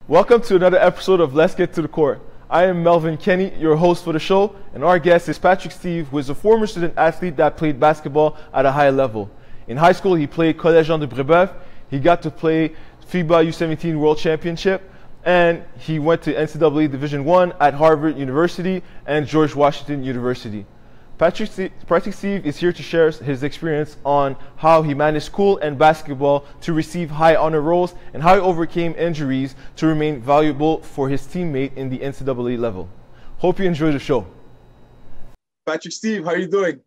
Welcome to another episode of Let's Get to the Court. I am Melvin Kenny, your host for the show, and our guest is Patrick Steeves, who is a former student athlete that played basketball at a high level. In high school, he played College Jean-de Brebeuf. He got to play FIBA U17 World Championship, and he went to NCAA Division I at Harvard University and George Washington University. Patrick Steeves is here to share his experience on how he managed school and basketball to receive high honor rolls and how he overcame injuries to remain valuable for his teammate in the NCAA level. Hope you enjoy the show. Patrick Steeves, how are you doing?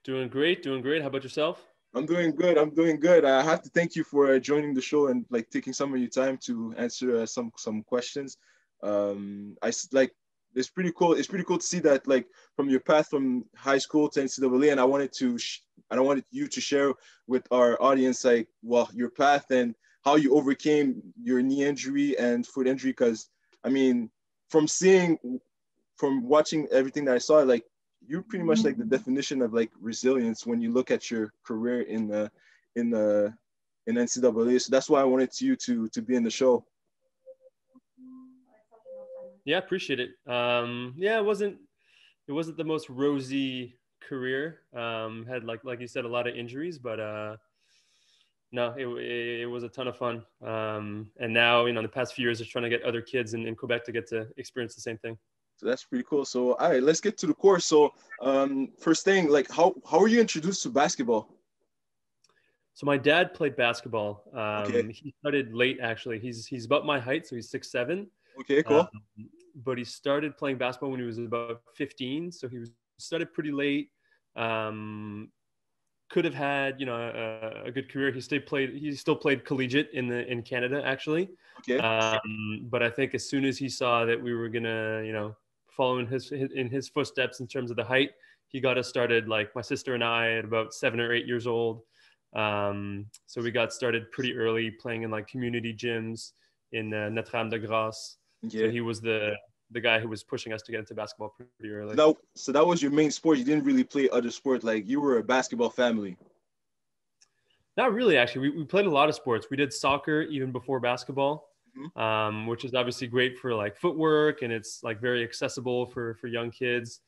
Doing great. How about yourself? I'm doing good. I have to thank you for joining the show and taking some of your time to answer some questions. It's pretty cool. It's pretty cool to see that from your path from high school to NCAA, and I wanted you to share with our audience your path and how you overcame your knee injury and foot injury. Because from watching everything that I saw, you're pretty much the definition of resilience when you look at your career in NCAA. So that's why I wanted you to be in the show. Yeah, appreciate it. It wasn't the most rosy career. Had like you said, a lot of injuries, but no, it was a ton of fun. And now, the past few years, just trying to get other kids in Quebec to get to experience the same thing. So that's pretty cool. So all right, let's get to the course. So first thing, how were you introduced to basketball? So my dad played basketball. Okay. He started late, actually. He's about my height, so he's 6'7". Okay, cool. But he started playing basketball when he was about 15, so he started pretty late. Could have had a good career. He still played collegiate in Canada, actually. Okay. But I think as soon as he saw that we were gonna follow in his footsteps in terms of the height, he got us started. Like my sister and I at about 7 or 8 years old. So we got started pretty early playing in community gyms in Notre Dame de Grâce. Yeah. So he was the guy who was pushing us to get into basketball pretty early. So that was your main sport. You didn't really play other sports. You were a basketball family. Not really, actually. We played a lot of sports. We did soccer even before basketball, which is obviously great for footwork, and it's very accessible for young kids.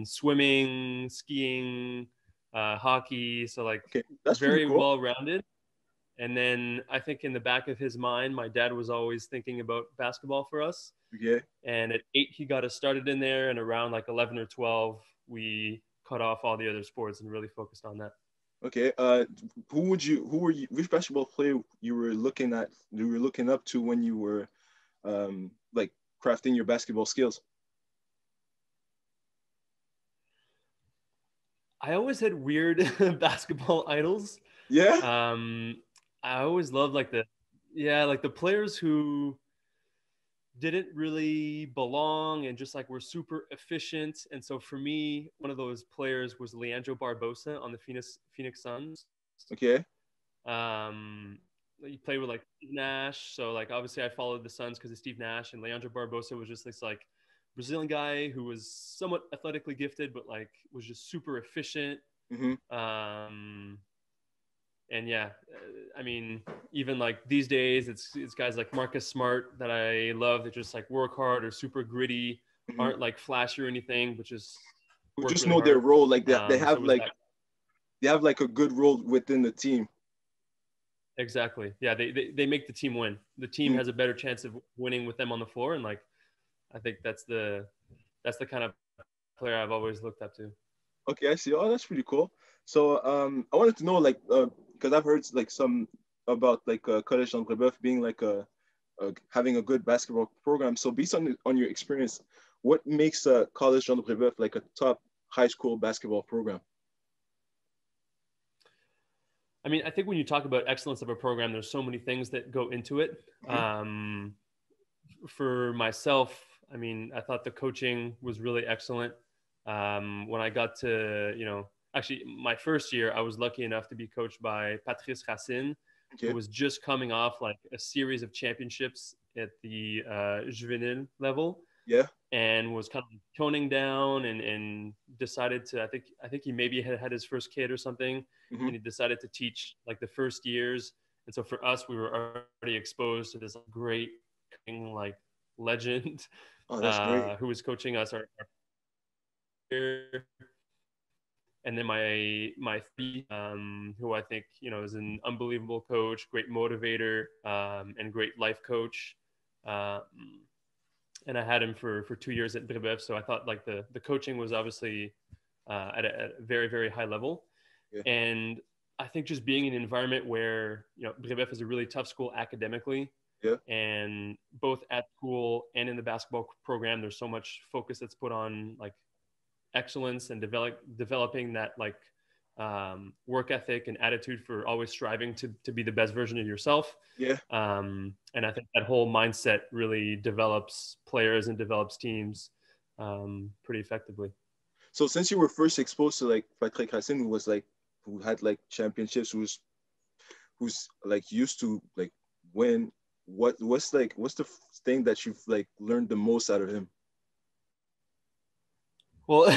Swimming, skiing, hockey. So that's very cool. well-rounded. And then I think in the back of his mind, my dad was always thinking about basketball for us. Okay. And at 8, he got us started in there. And around 11 or 12, we cut off all the other sports and really focused on that. Okay. Which basketball player you were looking up to when you were crafting your basketball skills? I always had weird basketball idols. Yeah. I always loved the players who didn't really belong and just were super efficient. And so for me, one of those players was Leandro Barbosa on the Phoenix Suns. Okay. He played with Steve Nash. So obviously I followed the Suns because of Steve Nash, and Leandro Barbosa was just this Brazilian guy who was somewhat athletically gifted, but was just super efficient. Mm-hmm. And yeah, even these days, it's guys like Marcus Smart that I love that just work hard or super gritty, aren't flashy or anything, but just who just know their role. They have they have a good role within the team. Exactly. Yeah, they make the team win. The team has a better chance of winning with them on the floor, and I think that's the kind of player I've always looked up to. Okay, I see. Oh, that's pretty cool. So I wanted to know because I've heard some about College Jean-de Brebeuf being having a good basketball program. So based on your experience, what makes College Jean-de Brebeuf a top high school basketball program? I think when you talk about excellence of a program, there's so many things that go into it. For myself, I thought the coaching was really excellent. When I got to, actually my first year, I was lucky enough to be coached by Patrice Racine, who was just coming off a series of championships at the juvenile level. Yeah. And was kind of toning down and decided to, I think he maybe had his first kid or something. And he decided to teach the first years And so for us, we were already exposed to this great like legend Oh, that's great. who was coaching us our and then my who I think is an unbelievable coach, great motivator, and great life coach. Um, and I had him for 2 years at Brebeuf, so I thought like the coaching was obviously at a very very high level, Yeah. and I think just being in an environment where Brebeuf is a really tough school academically. Yeah. And both at school and in the basketball program, there's so much focus that's put on like excellence and developing that like work ethic and attitude for always striving to be the best version of yourself. Yeah. And I think that whole mindset really develops players and develops teams pretty effectively. So since you were first exposed to like Patrick Racine, who had like championships, who's like used to like win, what's the thing that you've like learned the most out of him? Well,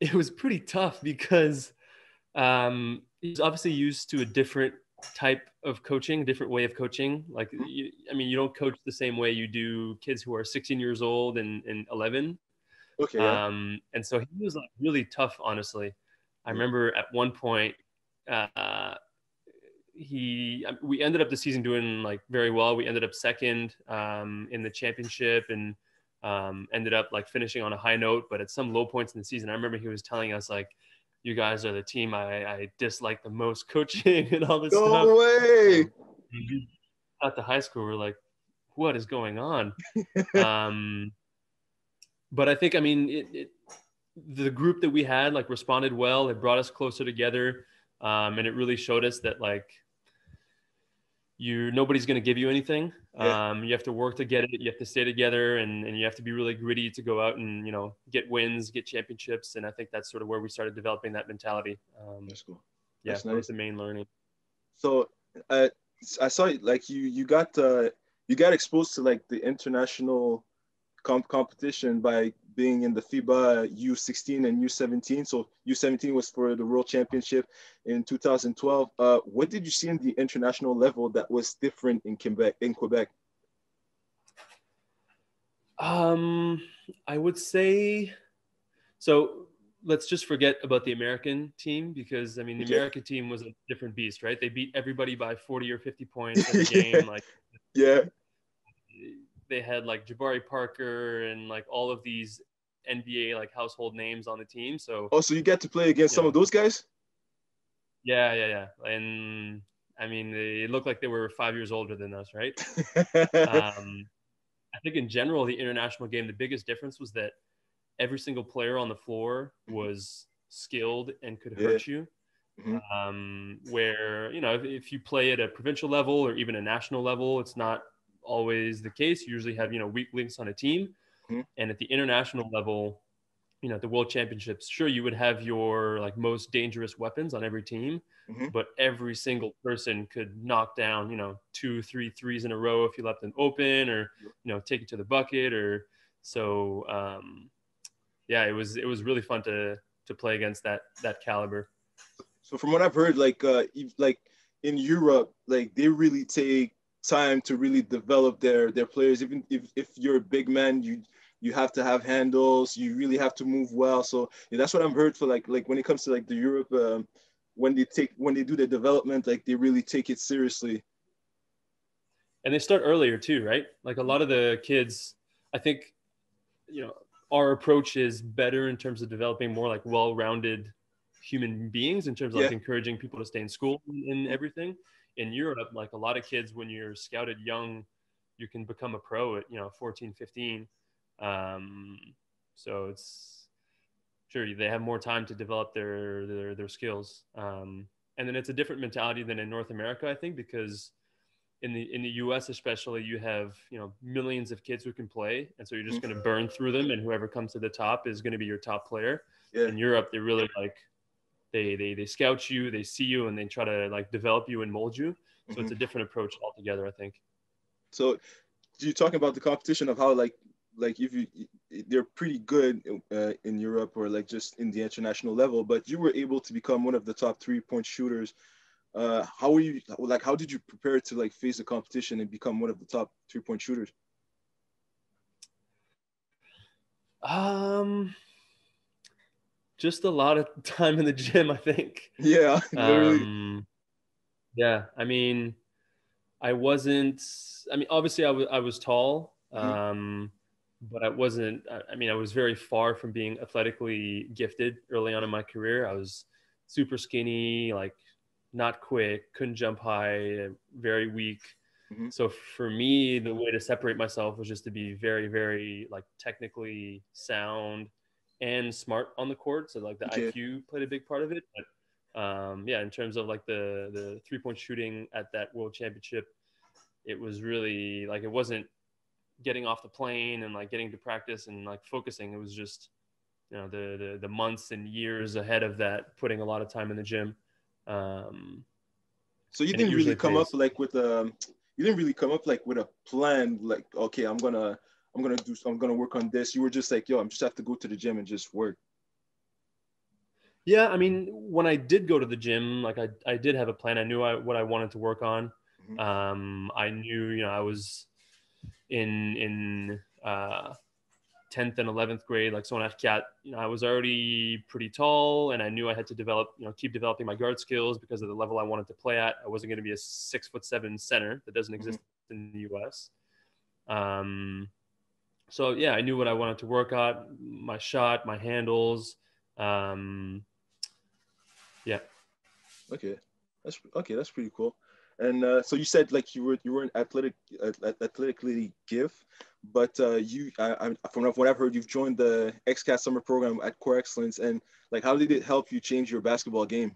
it was pretty tough because he's obviously used to a different type of coaching, a different way of coaching. Like, you don't coach the same way you do kids who are 16 years old and 11. Okay, yeah. And so he was like really tough, honestly. I remember at one point, we ended up the season doing like very well. We ended up second in the championship and ended up like finishing on a high note. But at some low points in the season, I remember he was telling us like, "You guys are the team I dislike the most coaching," and all this stuff. No way. At the high school, we're like, "What is going on?" But I think, the group that we had like responded well. It brought us closer together, and it really showed us that like nobody's going to give you anything. Yeah. You have to work to get it. You have to stay together, and you have to be really gritty to go out and get wins, get championships. And I think that's sort of where we started developing that mentality. That's cool. That's nice. That was the main learning. So I saw like you got exposed to like the international competition by being in the FIBA U16 and U17. So U17 was for the World Championship in 2012. What did you see in the international level that was different in Quebec? I would say, so let's just forget about the American team because the American team was a different beast, right? They beat everybody by 40 or 50 points every game. Like, yeah. They had like Jabari Parker and like all of these NBA like household names on the team. So you get to play against some of those guys? Yeah. And they looked like they were 5 years older than us, right? I think in general, the international game, the biggest difference was that every single player on the floor was skilled and could hurt you. Where, if you play at a provincial level or even a national level, it's not always the case. You usually have weak links on a team. And at the international level, at the World Championships, sure, you would have your like most dangerous weapons on every team, but every single person could knock down 2-3 threes in a row if you left them open, or take it to the bucket, or so. It was really fun to play against that caliber. So from what I've heard, like in Europe, like they really take time to really develop their players. Even if you're a big man, you have to have handles. You really have to move well. So that's what I've heard for like when it comes to like the Europe, when they do the development, like they really take it seriously. And they start earlier too, right? Like a lot of the kids, I think, our approach is better in terms of developing more like well-rounded human beings in terms of like encouraging people to stay in school and everything. In Europe, like a lot of kids, when you're scouted young, you can become a pro at 14, 15. So it's sure they have more time to develop their skills. And then it's a different mentality than in North America, I think, because in the US especially, you have millions of kids who can play, and so you're just going to burn through them, and whoever comes to the top is going to be your top player. In Europe, they really like they scout you, they see you, and they try to like develop you and mold you. So it's a different approach altogether, I think. So you're talking about the competition of how like if they're pretty good in Europe or like just in the international level, but you were able to become one of the top 3-point shooters how were you like? How did you prepare to like face the competition and become one of the top 3-point shooters? Just a lot of time in the gym, I think. Yeah, literally. Yeah, I mean, I wasn't. I mean, obviously, I was tall, Mhm. but I wasn't. I mean, I was very far from being athletically gifted early on in my career. I was super skinny, like not quick, couldn't jump high, very weak. Mhm. So for me, the way to separate myself was just to be very, very like technically sound and smart on the court. So like the Okay. IQ played a big part of it. But yeah, in terms of like the 3-point shooting at that World Championship, it was really like it wasn't getting off the plane and like getting to practice and like focusing. It was just the months and years ahead of that, putting a lot of time in the gym. Um, So you and it didn't really usually come up pays. like with a you didn't really come up like with a plan like okay I'm gonna work on this. You were just like yo I'm just have to go to the gym and just work. Yeah, I mean, when I did go to the gym, like I did have a plan. I knew what I wanted to work on. Mhm. I knew, I was in 10th and 11th grade, like so at cat, I was already pretty tall, and I knew I had to develop, keep developing my guard skills because of the level I wanted to play at. I wasn't going to be a 6'7" center that doesn't Mhm. exist in the U.S. So yeah, I knew what I wanted to work on, my shot, my handles. Um, yeah. Okay, that's pretty cool. And so you said like you weren't athletically gift, but from what I've heard, you've joined the XCAT summer program at Core Excellence, and like how did it help you change your basketball game?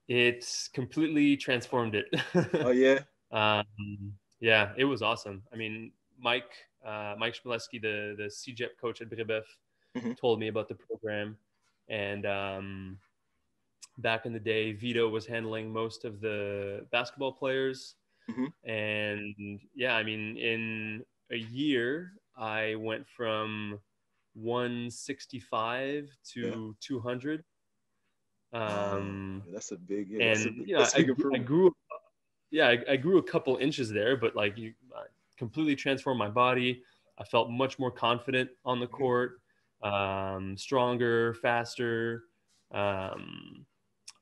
It's completely transformed it. Oh yeah. um, yeah, it was awesome. I mean, Mike Shmielewski, the CJEP coach at Brebeuf, Hmm. told me about the program. And back in the day, Vito was handling most of the basketball players. Hmm. And yeah, I mean, in a year, I went from 165 Yeah. to 200. Oh, Um, that's a big yeah. and That's a big I improvement. grew, yeah, I grew a couple inches there, but like I completely transformed my body. I felt much more confident on the Hmm. court, stronger, faster. Um,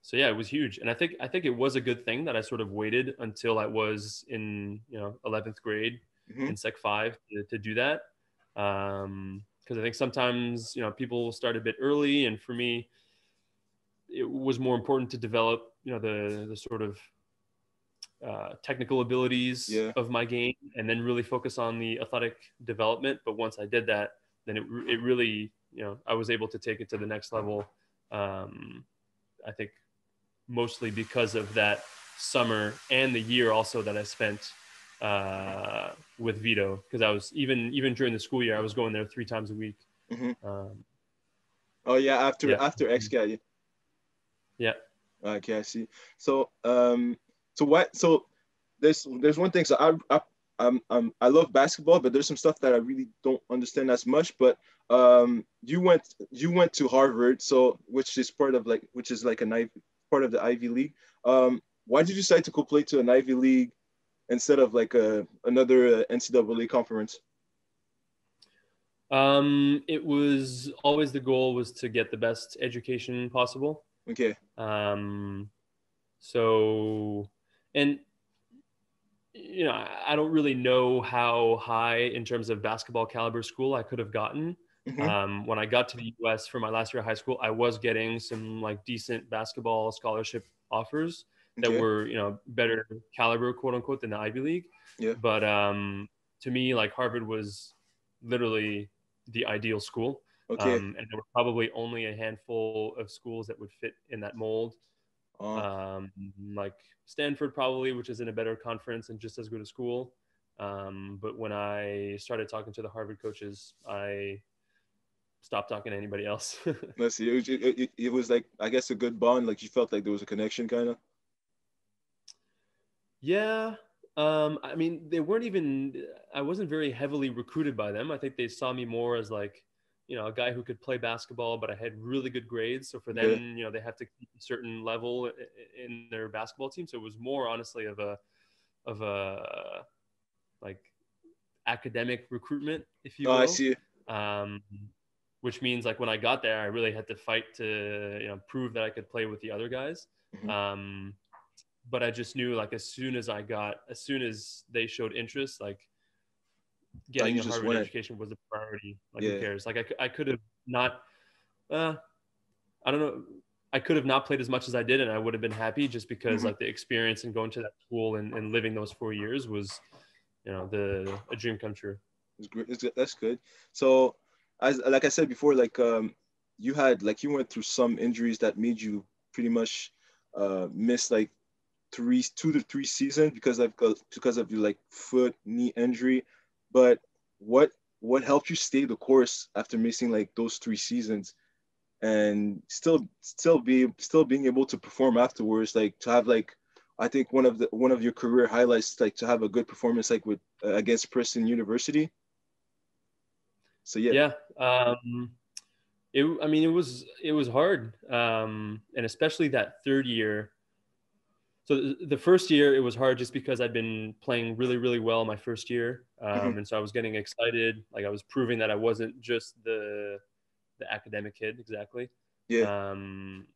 so yeah, it was huge, and I think it was a good thing that I sort of waited until I was in 11th grade Hmm. in Sec 5 to do that, because I think sometimes people start a bit early, and for me, it was more important to develop the sort of technical abilities Yeah. of my game and then really focus on the athletic development. But once I did that, then it really, I was able to take it to the next level. Um, I think mostly because of that summer and the year also that I spent with Vito, because I was even during the school year, I was going there 3 times a week. Hmm. Um, Oh yeah. yeah. After XCAT. Yeah. Okay, I see. So, so what? So there's one thing. So I love basketball, but there's some stuff that I really don't understand as much. But you went to Harvard, so which is like part of the Ivy League. Why did you decide to go play to an Ivy League instead of like another NCAA conference? It was always the goal was to get the best education possible. Okay. Um, so, and I don't really know how high in terms of basketball caliber school I could have gotten. Hmm. When I got to the U.S. for my last year of high school, I was getting some like decent basketball scholarship offers that Okay. were, better caliber, quote unquote, than the Ivy League. Yeah. But to me, like Harvard was literally the ideal school. Okay. And there were probably only a handful of schools that would fit in that mold, Uh, like Stanford probably, which is in a better conference and just as good a school. But when I started talking to the Harvard coaches, I stopped talking to anybody else. let's see. It was like I guess a good bond. Like you felt like there was a connection, kind of. Yeah. I mean, they weren't even, I wasn't very heavily recruited by them. I think they saw me more as like a guy who could play basketball, but I had really good grades. So for Okay. them, they have to keep a certain level in their basketball team. So it was more honestly of a like academic recruitment, if you Oh, I will. see. Um, which means like when I got there, I really had to fight to, prove that I could play with the other guys. Mhm. But I just knew like as soon as they showed interest, like That getting you a just Harvard went. education was a priority. Like who Yeah. cares? Like I could have not, I don't know. I could have not played as much as I did and I would have been happy just because Mhm. like the experience and going to that school and living those 4 years was, a dream come true. It's great. That's good. So, as like I said before, like you went through some injuries that made you pretty much miss like 2 to 3 seasons because of your like foot knee injury. But what what helped you stay the course after missing like those 3 seasons and still being able to perform afterwards, like to have like I think one of your career highlights, like to have a good performance like with against Princeton University. So yeah. Yeah. It was hard. And especially that third year. So the first year it was hard just because I'd been playing really, really well my first year. Mhm. And so I was getting excited. Like I was proving that I wasn't just the academic kid exactly. Yeah. Um,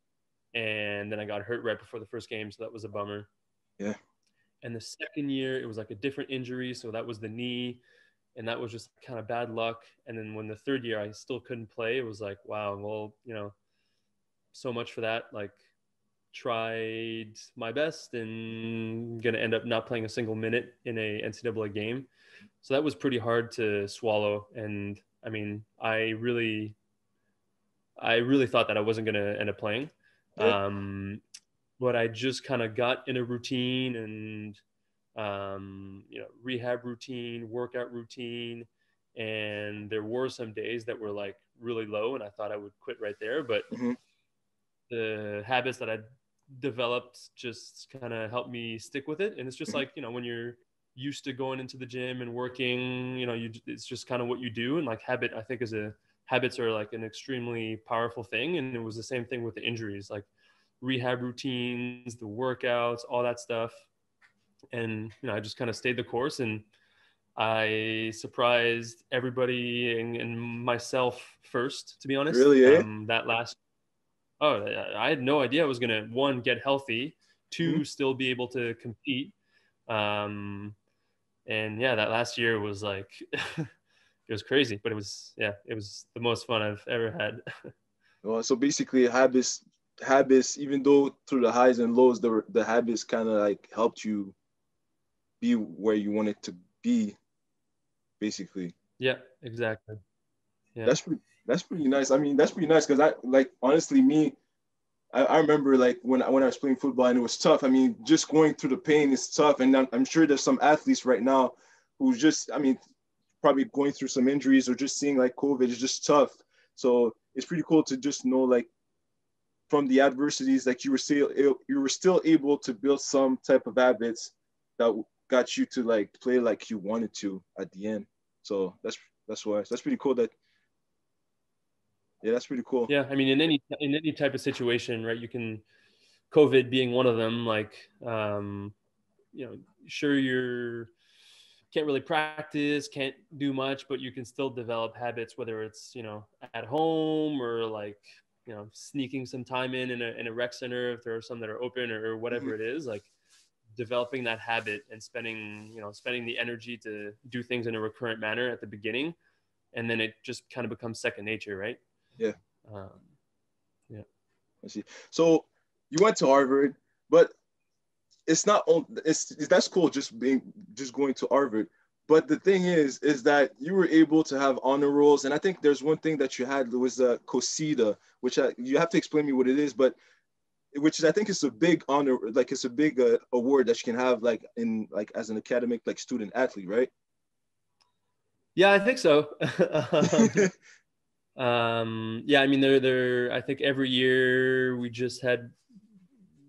and then I got hurt right before the first game. So that was a bummer. Yeah. And the second year it was like a different injury. So that was the knee and that was just kind of bad luck. And then when the third year I still couldn't play, it was like, wow, well, so much for that. Like tried my best and gonna end up not playing a single minute in a NCAA game. So that was pretty hard to swallow. And I mean, I really thought that I wasn't gonna end up playing. Yeah. Um, but I just kind of got in a routine and rehab routine, workout routine, and there were some days that were like really low, and I thought I would quit right there. But Mhm. the habits that I developed just kind of helped me stick with it. And it's just Mhm. like when you're used to going into the gym and working, it's just kind of what you do. And like habits are like an extremely powerful thing. And it was the same thing with the injuries, like rehab routines, the workouts, all that stuff. And I just kind of stayed the course and I surprised everybody and myself first, to be honest. Really, eh? That last, oh, I had no idea I was gonna, one, get healthy, Mhm. two, still be able to compete. Um, and yeah, that last year was like, it was crazy, but it was the most fun I've ever had. Well, so basically, habits, even though through the highs and lows, the habits kind of like helped you be where you wanted to be, basically. Yeah, exactly. Yeah. That's pretty nice. I mean, that's pretty nice because I like honestly me. I remember like when I was playing football and it was tough. I mean, just going through the pain is tough, and I'm sure there's some athletes right now who just, I mean, probably going through some injuries or just seeing like COVID is just tough. So it's pretty cool to just know like from the adversities, like you were still able to build some type of habits that got you to like play like you wanted to at the end. So that's pretty cool. That's pretty cool. Yeah, I mean, in any type of situation, right? COVID being one of them, like, sure you're can't really practice, can't do much, but you can still develop habits, whether it's at home or like sneaking some time in a rec center if there are some that are open or Mhm. whatever it is, like developing that habit and spending the energy to do things in a recurrent manner at the beginning, and then it just kind of becomes second nature, right? Yeah, Um, yeah. I see. So you went to Harvard, but it's not all it's that's cool just going to Harvard. But the thing is that you were able to have honor rolls, and I think there's one thing that you had was COSIDA, which you have to explain me what it is, but which is I think is a big honor, like it's a big award that you can have like in like as an academic like student athlete, right? Yeah, I think so. Yeah, I mean, I think every year we just had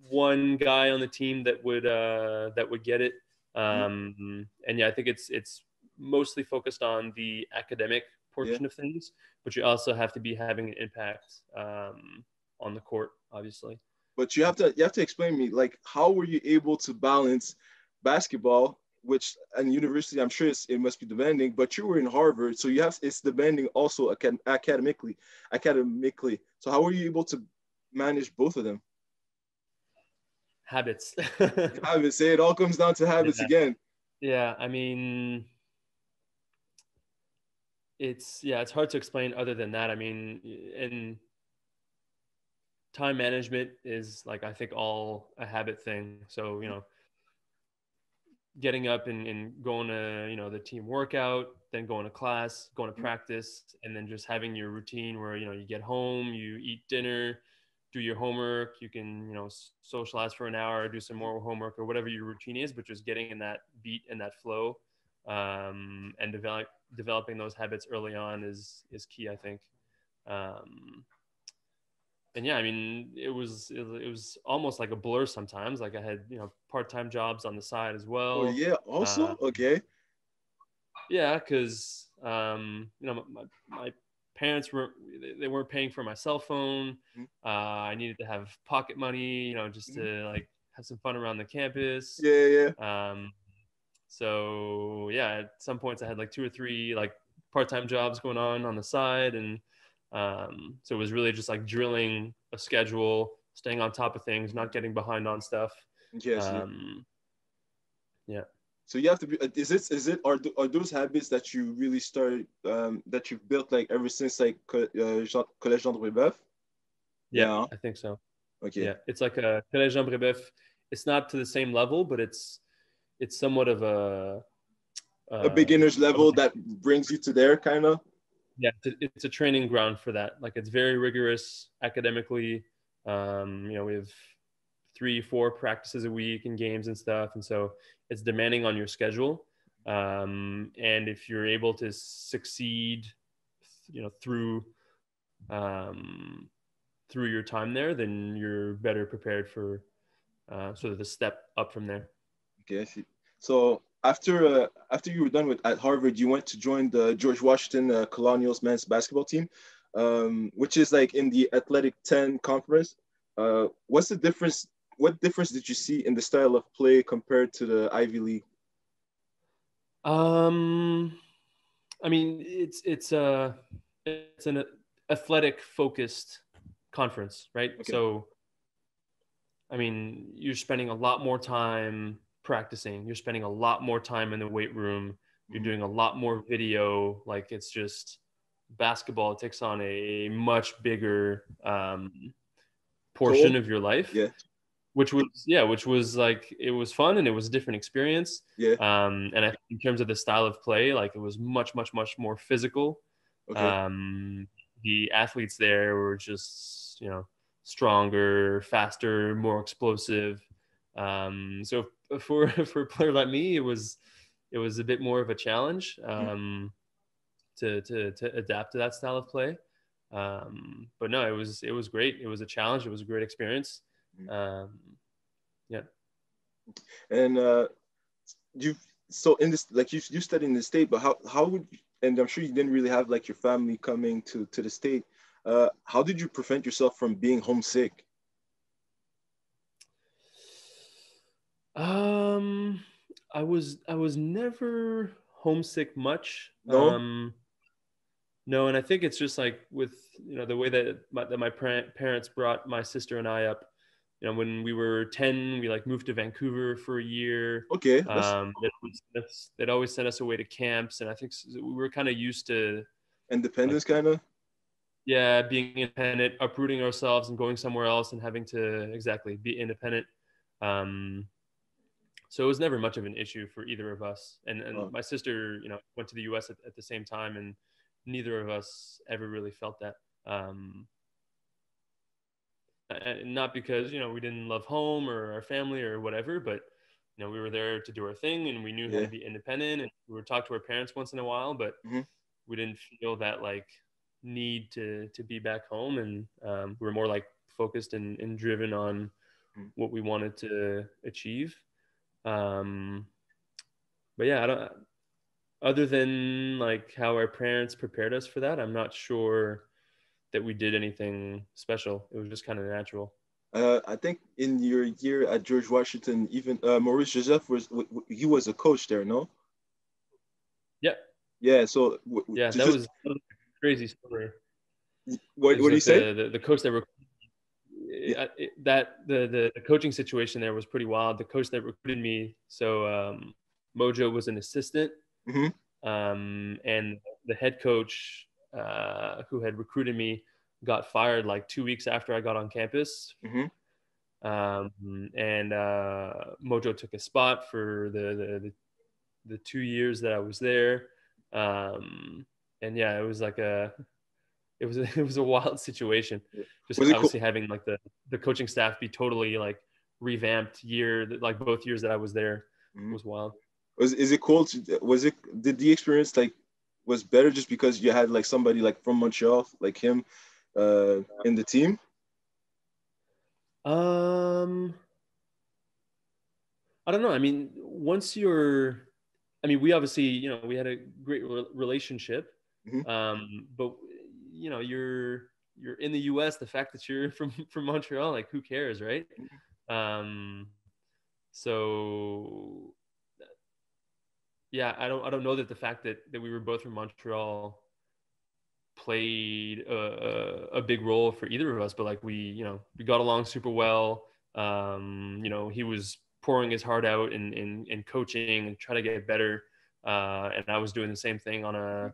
one guy on the team that would get it. And yeah, I think it's mostly focused on the academic Yeah. portion of things, but you also have to be having an impact on the court, obviously. But you have to explain to me, like, how were you able to balance basketball, which and university, I'm sure it must be demanding, but you were in Harvard, so it's demanding also academically. So how were you able to manage both of them? Habits. Habits. Say it all comes down to habits Yeah. again. Yeah, I mean, it's hard to explain other than that. I mean, and time management is like, I think, all a habit thing. So, getting up and going to, the team workout, then going to class, going to practice, and then just having your routine where, you get home, you eat dinner, do your homework, you can, socialize for an hour, do some more homework or whatever your routine is, but just getting in that beat and that flow, and developing those habits early on is key, I think. And yeah, I mean, it was almost like a blur sometimes. Like I had, part-time jobs on the side as Oh well. yeah, also okay. Yeah, because my parents weren't paying for my cell phone. Mhm. I needed to have pocket money, just to like have some fun around the campus. Yeah. So yeah, at some points I had like 2 or 3 like part-time jobs going on the side, and so it was really just like drilling a schedule, staying on top of things, not getting behind on stuff. Yes. Yeah. Yeah. So you have to be. Are those habits that you really started that you've built like ever since like College Jean-de Brebeuf? Yeah, Yeah. I think so. Okay. Yeah, it's like a College Jean-de Brebeuf. It's not to the same level, but it's somewhat of a A beginner's level that brings you to there, kind of. yeah, it's a training ground for that. Like it's very rigorous academically. We have 3-4 practices a week and games and stuff, and so it's demanding on your schedule. And if you're able to succeed, through through your time there, then you're better prepared for sort of the step up from there. Okay, I see. So after you were done at Harvard, you went to join the George Washington Colonials men's basketball team, which is like in the Athletic 10 conference. What's the difference? What difference did you see in the style of play compared to the Ivy League? I mean, it's an athletic focused conference, right? Okay. So, I mean, you're spending a lot more time practicing. You're spending a lot more time in the weight room. You're doing a lot more video. Like it's just basketball. It takes on a much bigger portion Toll? of your life, Yeah. which was like, it was fun and it was a different experience. Yeah. And I think in terms of the style of play, like it was much, much, much more physical. Okay. The athletes there were just, stronger, faster, more explosive. So for a player like me, it was a bit more of a challenge to adapt to that style of play. But no, it was great. It was a challenge. It was a great experience. Yeah. And you so in this like you studied in the state, but how would you, and I'm sure you didn't really have like your family coming to the state. How did you prevent yourself from being homesick? I was never homesick much. No? No, and I think it's just like with the way that my parents brought my sister and I up. When we were 10, we like moved to Vancouver for a year. Okay. They'd always send us away to camps, and I think we were kind of used to like, Independence kind of? yeah, being independent, uprooting ourselves and going somewhere else and having to exactly be independent. So it was never much of an issue for either of us. And Oh, my sister, went to the US at the same time, and neither of us ever really felt that. And not because, we didn't love home or our family or whatever, but, we were there to do our thing and we knew how yeah. to be independent, and we would talk to our parents once in a while, but we didn't feel that like need to be back home. And we were more like focused and driven on what we wanted to achieve. But yeah, other than like how our parents prepared us for that, I'm not sure that we did anything special. It was just kind of natural. I think in your year at George Washington, even Maurice Joseph he was a coach there, no? Yeah. Yeah. So Yeah. just That was a crazy story. what Is do you like say? the coach that Yeah. that the coaching situation there was pretty wild. The coach that recruited me, so Mojo was an assistant, Mm-hmm. and the head coach who had recruited me got fired like 2 weeks after I got on campus. Mm-hmm. And Mojo took a spot for the 2 years that I was there. And yeah, it was like it was a wild situation. Just Was it cool? obviously having like the coaching staff be totally like revamped like both years that I was there Mm-hmm. was wild. Is it cool to was it did the experience like was better just because you had like somebody like from Montreal like him in the team? Um, I don't know. I mean, we obviously, we had a great relationship. Mm-hmm. But you're in the U.S. The fact that you're from Montreal, like, who cares, right? Um, so yeah, I don't know that the fact that we were both from Montreal played a big role for either of us, but like we got along super well. He was pouring his heart out in coaching and trying to get better, and I was doing the same thing on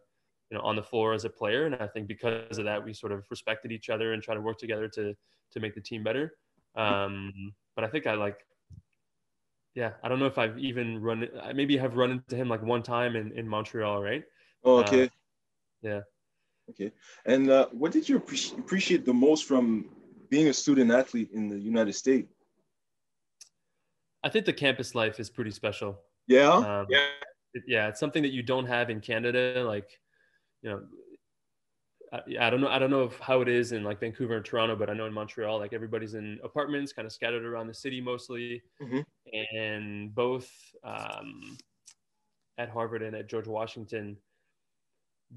the floor as a player. And I think because of that, we sort of respected each other and try to work together to make the team better. But I think I don't know if I've even maybe have run into him like one time in Montreal, right? Oh, Uh, okay. yeah. Okay. And what did you appreciate the most from being a student athlete in the United States? I think the campus life is pretty special. Yeah. Yeah, it's something that you don't have in Canada. Like, you know, I don't know. I don't know how it is in like Vancouver and Toronto, but I know in Montreal, like everybody's in apartments, kind of scattered around the city mostly. Mm-hmm. And both at Harvard and at George Washington,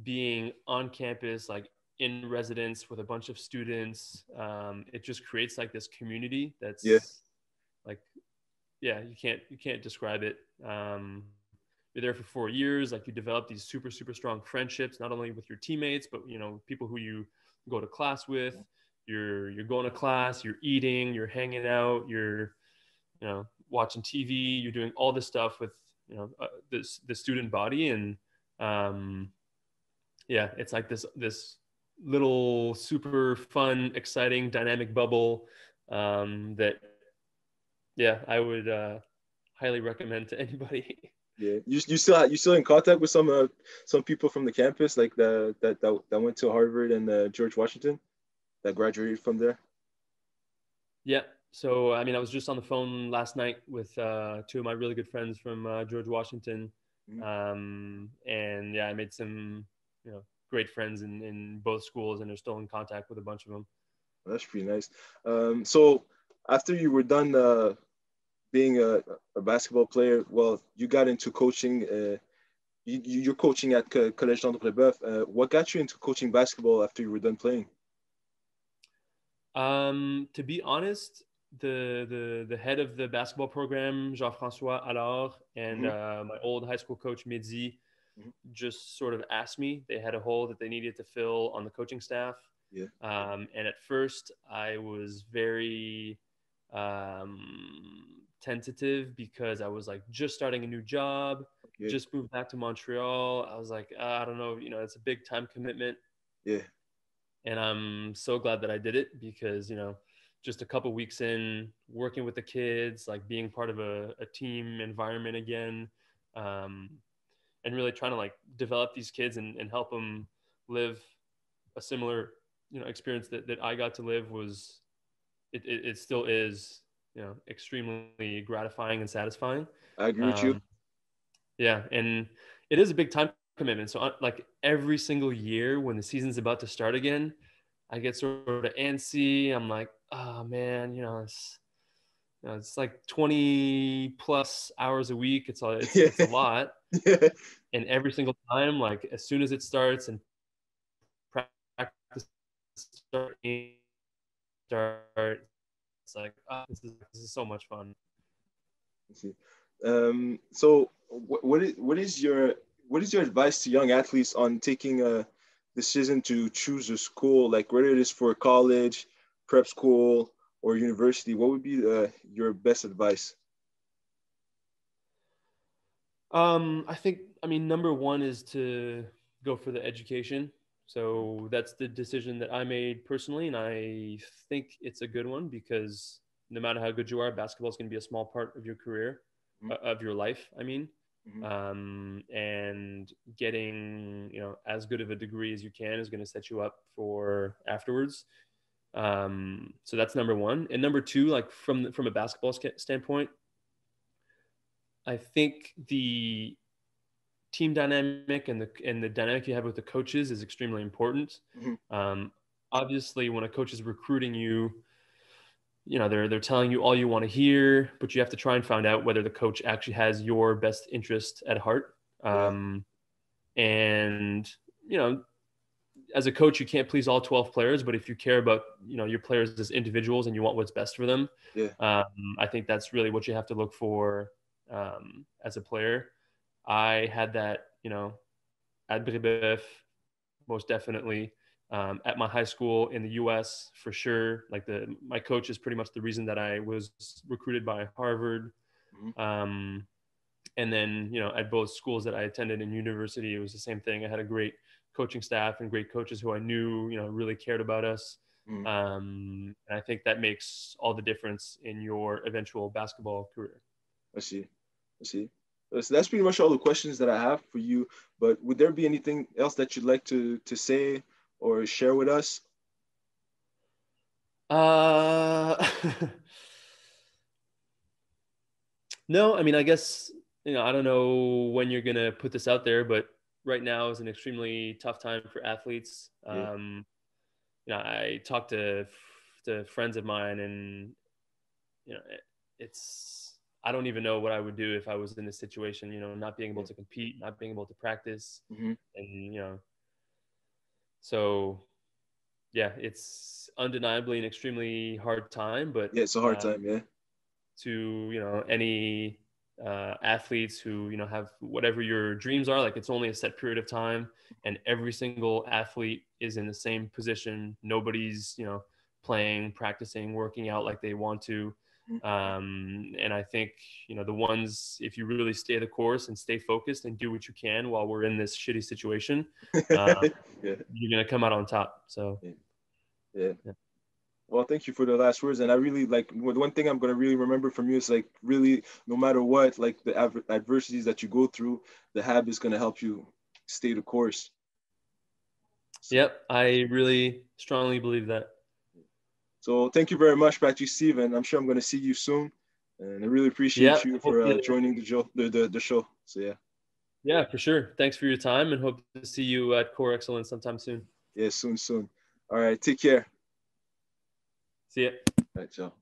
being on campus, like in residence with a bunch of students, it just creates like this community Yeah. that's like, yeah, you can't describe it. You're there for 4 years, like you develop these super super strong friendships, not only with your teammates, but people who you go to class with. You're going to class, you're eating, you're hanging out, you're watching TV, you're doing all this stuff with the student body. And yeah, it's like this little super fun, exciting, dynamic bubble that yeah, I would highly recommend to anybody. Yeah. You still in contact with some people from the campus like that went to Harvard and George Washington that graduated from there? Yeah. So, I mean, I was just on the phone last night with two of my really good friends from George Washington. Mm-hmm. And yeah, I made some, great friends in both schools, and they're still in contact with a bunch of them. That's pretty nice. So after you were done being a basketball player, well, you got into coaching. You're coaching at College Jean-de Brebeuf. What got you into coaching basketball after you were done playing? To be honest, the head of the basketball program, Jean-François Allard, and my old high school coach, Midi, just sort of asked me. They had a hole that they needed to fill on the coaching staff. Yeah. And at first, I was very tentative because I was like just starting a new job, just moved back to Montreal. I was like, I don't know, it's a big time commitment. Yeah. And I'm so glad that I did it because, just a couple weeks in, working with the kids, like being part of a team environment again, and really trying to like develop these kids and help them live a similar, experience that I got to live was, it still is, extremely gratifying and satisfying. I agree with you. Yeah. And it is a big time commitment. So like every single year when the season's about to start again, I get sort of antsy. I'm like, oh man, it's like 20 plus hours a week. It's a lot. Yeah. And every single time, like as soon as it starts and practice start, it's like, oh, this is so much fun. I see. So what is your advice to young athletes on taking a decision to choose a school, like whether it is for college, prep school, or university? What would be your best advice? I think, I mean, number one is to go for the education. So that's the decision that I made personally, and I think it's a good one because no matter how good you are, basketball is going to be a small part of your career, Mhm. of your life. I mean, Mhm. and getting as good of a degree as you can is going to set you up for afterwards. So that's number one, and number two, like from a basketball standpoint, I think the team dynamic and the dynamic you have with the coaches is extremely important. Mhm. Um, Obviously, when a coach is recruiting you, they're telling you all you want to hear, but you have to try and find out whether the coach actually has your best interest at heart. Yeah. And you know, as a coach, you can't please all 12 players, but if you care about your players as individuals and you want what's best for them, Yeah. I think that's really what you have to look for as a player. I had that, at Brebeuf, most definitely. At my high school in the U.S., for sure. Like my coach is pretty much the reason that I was recruited by Harvard. Mhm. Um, and then, at both schools that I attended in university, it was the same thing. I had a great coaching staff and great coaches who I knew, really cared about us. Mhm. And I think that makes all the difference in your eventual basketball career. I see. I see. So that's pretty much all the questions that I have for you. But would there be anything else that you'd like to say or share with us? Uh, no, I mean, I guess, I don't know when you're going to put this out there, but right now is an extremely tough time for athletes. Yeah. I talked to friends of mine, and you know, it's I don't even know what I would do if I was in this situation. Not being able Yeah. to compete, not being able to practice, Hmm. and so yeah, it's undeniably an extremely hard time. But Yeah, it's a hard time. Yeah. to any athletes who have whatever your dreams are, like it's only a set period of time, and every single athlete is in the same position. Nobody's playing, practicing, working out like they want to. Mhm. And I think the ones, if you really stay the course and stay focused and do what you can while we're in this shitty situation, uh, Yeah. you're gonna come out on top. So Yeah. Yeah. yeah. Well, thank you for the last words. And I really like one thing I'm gonna really remember from you is like really no matter what, like the adversities that you go through, the habit is gonna help you stay the course. So, Yep, I really strongly believe that. so thank you very much, Patrick Steven. I'm sure I'm gonna see you soon, and I really appreciate Yeah, you hope for to, joining the show. So yeah, yeah, for sure. Thanks for your time, and hope to see you at Core Excellence sometime soon. yeah, soon. All right, take care. See ya. All right, ciao.